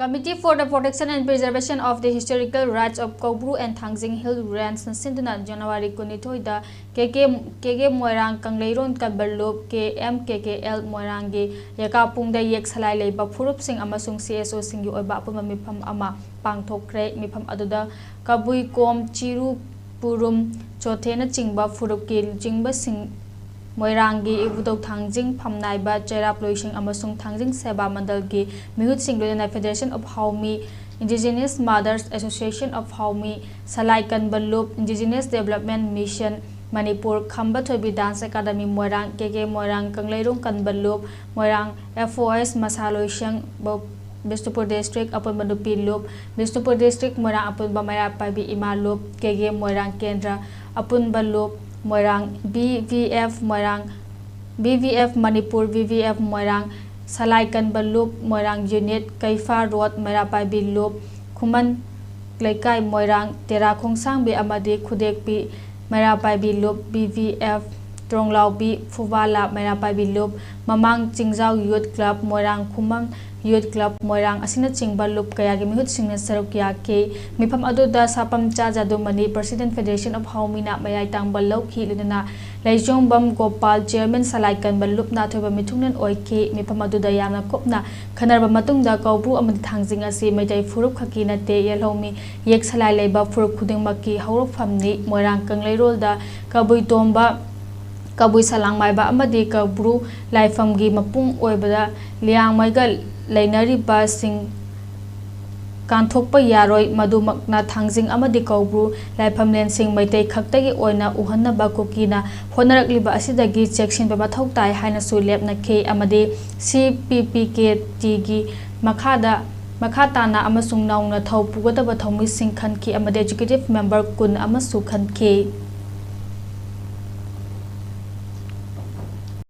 Committee for the Protection and Preservation of the Historical Rights of Kaubru and Thangjing Hill Ranch Sinduna January 22 da KG Moirang Kangleiron Kaberlop KMKKL Moirangi Yakapung da Yek-salai leiba phurupsing amasung CSO singi oiba apunba mipham ama pangthokhare mipham aduda kabui kom chiru purum chothena chingba phurupki jingba sing Moirangi ibudau Thangjing phamnaiba cherap loising amasung Thangjing seba mandalgi mihut singlona Federation of Haumi Indigenous Mothers Association of Haumi Salai Kanbalup Indigenous Development Mission Manipur Khamba Thoibi Dance Academy Moirang KK Moirang Kangleirung Kanbalup Moirang FOS Masaloishang Bisnupur District Apunba Lup Bisnupur District Moirang Apunba Mayapaibi Imalup KK Moirang Kendra Apunba Lup Moirang BVF Moirang BVF Manipur BVF Moirang Salai Kanbalup Moirang Unit Kaifa Road Mayapaibi Lup Kuman Leikai Moirang Tera Khongsang Bi Amadi Khudek Bi Mayapaibi Lup BVF Tronglao Bi Fuwala Mayapaibi Lup Mamang Chingzao Youth Club Moirang Kumang Youth Club Moirang asina chingba lup kaya gi mihut singna saruk ya ke mipham aduda sapam cha jadumani President Federation of Haumina mayai tangbal lokhi lunana Laijong Bam Gopal Chairman Salai Kanbal lup na thoba mithungnan oike mipham aduda yamna kopna khanarba matungda Kaubru amadi Thangjing asi maitai phurup khaki na te yelhomi Yek-salai leiba phurup khudingmaki haurofamni Moirang Kangleirol da kabui tomba kabui salang maiba amadi Kaubru laifamgi mapung oibada liang maigal Lainariba sing Kanthokpa yaroi madumakna Thangjing amadi Kaubru laifamlen sing maitai khaktagi oina uhannaba kokina honarakliba asidagi cheksin ba mathau tai haina su lepna ke amadi CPPKT gi makhatana amasung naungna thau pugadaba thomi sing khanki amadi executive member kun amasu khanke